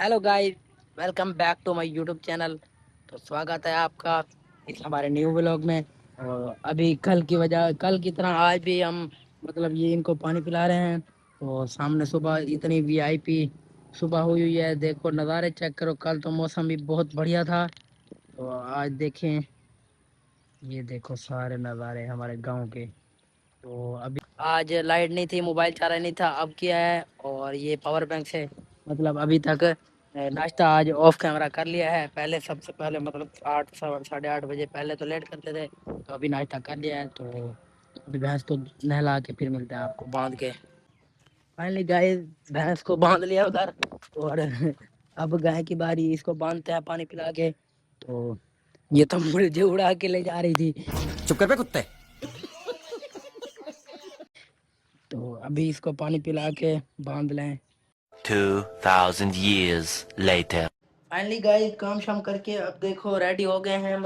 Hello guys, welcome back to my YouTube channel. तो स्वागत है आपका इस हमारे न्यू व्लॉग में। और अभी कल की तरह आज भी हम ये इनको पानी पिला रहे हैं। तो सामने सुबह इतनी वीआईपी सुबह हुई है, देखो नज़ारे चेक करो। कल तो मौसम भी बहुत बढ़िया था, तो आज देखें, ये देखो सारे नज़ारे हमारे गांव के। तो अभी आज लाइट नहीं थी, मोबाइल चार्ज नहीं था, अब किया है। और ये पावर बैंक से अभी तक नाश्ता आज ऑफ कैमरा कर लिया है। पहले सबसे पहले 8 साढ़े 8 बजे पहले तो लेट करते थे, तो अभी नाश्ता कर लिया है। तो अभी भैंस को नहला के फिर मिलते हैं आपको बांध के। फाइनली गाय भैंस को बांध लिया उधर, और अब गाय की बारी, इसको बांधते हैं पानी पिला के। तो ये तो मुझे उड़ा के ले जा रही थी। चुप कर बे कुत्ते। तो अभी इसको पानी पिला के बांध लें। 2000 years later. फाइनली गाइस काम शाम करके अब देखो रेडी हो गए हैं,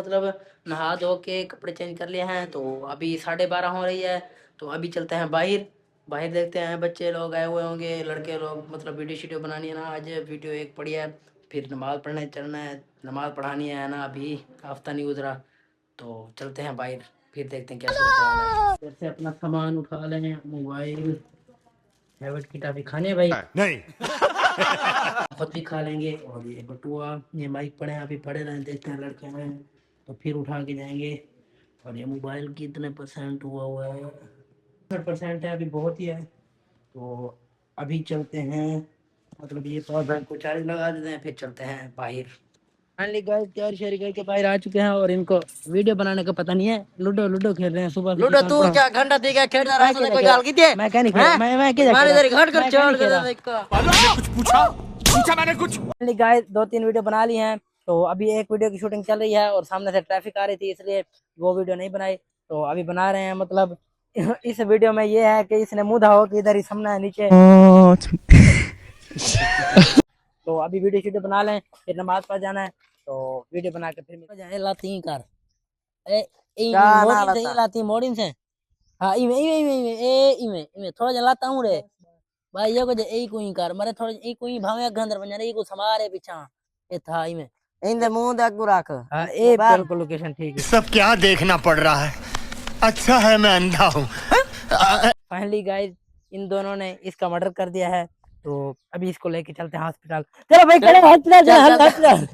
नहा धो के कपड़े चेंज कर लिए हैं। तो अभी 12:30 हो रही है, तो अभी चलते हैं बाहर। बाहर देखते हैं, बच्चे लोग आए हुए होंगे, लड़के लोग, वीडियो शीडियो बनानी है ना आज, वीडियो एक पड़ी है। फिर नमाज पढ़ने चलना है, नमाज पढ़ानी है ना, अभी हफ्ता नहीं गुजरा। तो चलते हैं बाहर, फिर देखते हैं क्या सूरत हाल है। जैसे अपना सामान उठा लें, मोबाइल, हैवट की टॉफी खाने भाई नहीं। खुद भी खा लेंगे। और ये बटुआ, ये माइक पड़े हैं, अभी पड़े रहें, देखते हैं लड़के में, तो फिर उठा के जाएंगे। और ये मोबाइल कितने परसेंट हुआ है, 60% है, अभी बहुत ही है। तो अभी चलते हैं, ये पावर बैंक को चार्ज लगा देते हैं, फिर चलते हैं बाहर। फाइनली गाइस तैयारी शेरी करके बाहर आ चुके हैं, और इनको वीडियो बनाने का पता नहीं है। लूडो लूडो खेल रहे हैं सुबह से। लूडो तू क्या घंटा थी क्या खेल रहा है? कोई गाल की दे मैं क्या नहीं खेल रहा, मैं क्या माने खेल तेरी घट कर छोड़ रहा। दे इसका। मैंने कुछ पूछा पूछा मैंने कुछ। गाइस 2-3 वीडियो बना ली हैं। तो अभी एक वीडियो की शूटिंग चल रही है, और सामने से ट्रैफिक आ रही थी, इसलिए वो वीडियो नहीं बनाई। तो अभी बना रहे हैं, इस वीडियो में ये है कि इसने मुंह धो कि इधर ही सामना है नीचे। तो अभी वीडियो शीडियो बना लें, फिर नमाज पढ़ जाना है। तो वीडियो बना के फिर जाए लाती कर ए मोड़िन से लाती मोड़िन से। हाँ इमे इमे इमे इमे ए इमे इमे थोड़ा जलाता हूँ रे भाई। ये को जे ए कोई कर मारे थोड़ा ए कोई भावे गंदर बन जाने, को समारे पीछा ए था इमे इंदे मुंह दे अगू रख। हाँ ए बिल्कुल लोकेशन ठीक है। सब क्या देखना पड़ रहा है, अच्छा है मैं अंधा हूँ। फाइनली गाइस इन दोनों ने इसका मर्डर कर दिया है। तो अभी इसको लेके चलते हैं हॉस्पिटल। चलो भाई चलो हॉस्पिटल।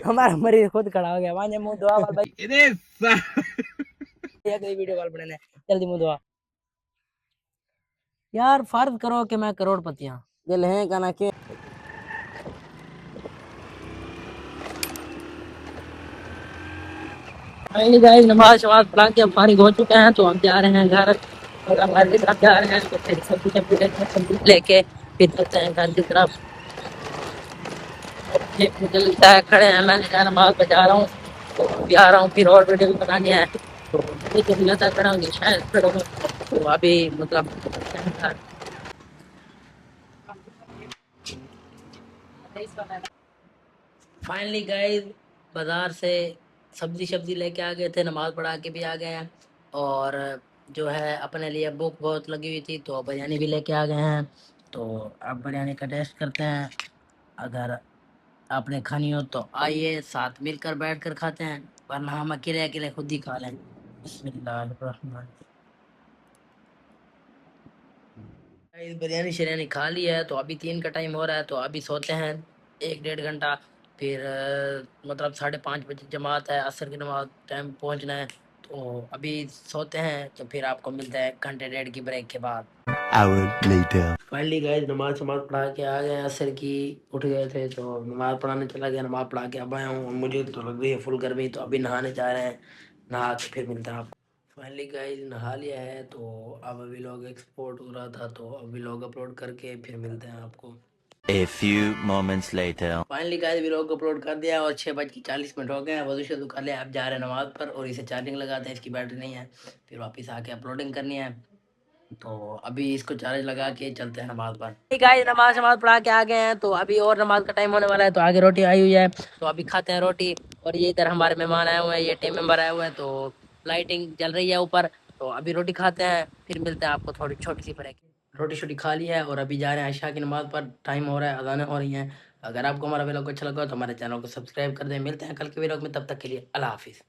हमारा मरीज खुद खड़ा हो गया, वहां मुंह धोआ भाई। अगली वीडियो कॉल बनाने जल्दी मुंह धोआ यार, फर्ज करो कि मैं करोड़पति हूं। दिल है कहना के गाइस नमाज शमाज पढ़ा के अब फारिग हो चुके हैं, तो हम जा रहे हैं घर। और हमारे साथ जा रहे हैं, तो फिर सब लेके फिर चलते हैं घर की तरफ। मुझे लगता है खड़े हैं, मैं नमाज बजा रहा हूँ, तो अभी आ रहा हूँ, फिर और वीडियो बनानी है। तो लगता खड़ा होंगे शायद तो अभी फाइनली गाइस बाजार से सब्जी लेके आ गए थे, नमाज पढ़ा के भी आ गए हैं। और जो है अपने लिए भूख बहुत लगी हुई थी, तो बिरयानी भी लेके आ गए हैं। तो अब बिरयानी का टेस्ट करते हैं। अगर आपने खानी हो तो आइए, साथ मिलकर बैठ कर खाते हैं, वरना हम अकेले अकेले खुद ही खा लें। बिस्मिल्लाह। बिरयानी शिरयानी खा ली है, तो अभी 3 का टाइम हो रहा है, तो अभी सोते हैं 1-1.5 घंटा। फिर 5:30 बजे जमात है, असर की नमाज टाइम पहुंचना है। तो अभी सोते हैं, तो फिर आपको मिलता है 1-1.5 घंटे की ब्रेक के बाद। Hour later. फाइनली गाइस नमाज समाज पढ़ा के आ गए, असर की उठ गए थे, तो नमाज पढ़ाने चला गया, नमाज पढ़ा के अब आया हूँ। मुझे तो लग रही है फुल गर्मी, तो अभी नहाने जा रहे हैं, नहा के फिर मिलते हैं आपको। फाइनली गाइस नहा लिया है, तो अब अभी लोग एक्सपोर्ट हो रहा था, तो अभी लोग अपलोड करके फिर मिलते हैं आपको। A few moments later. Finally guys vlog upload कर दिया, और 6:40 हो गए हैं। वजू शदू कर लिया, अब जा रहे हैं नमाज पर, और इसे चार्जिंग लगाते हैं, इसकी बैटरी नहीं है, फिर वापस आके अपलोडिंग करनी है। तो अभी इसको चार्ज लगा के चलते हैं नमाज पर। गाइस नमाज नमाज पढ़ा के आ गए हैं, तो अभी और नमाज का टाइम होने वाला है, तो आगे रोटी आई हुई है, तो अभी खाते हैं रोटी। और ये इधर हमारे मेहमान आए हुए हैं, ये टीम मेंबर आए हुए हैं, तो लाइटिंग जल रही है ऊपर। तो अभी रोटी खाते हैं, फिर मिलते हैं आपको थोड़ी छोटी सी ब्रेक। रोटी शोटी खा ली है और अभी जा रहे हैं आयशा की नमाज पर। टाइम हो रहा है, अज़ानें हो रही हैं। अगर आपको हमारा व्लॉग अच्छा लगा तो हमारे चैनल को सब्सक्राइब कर दें। मिलते हैं कल के व्लॉग में, तब तक के लिए अल्लाह हाफिज़।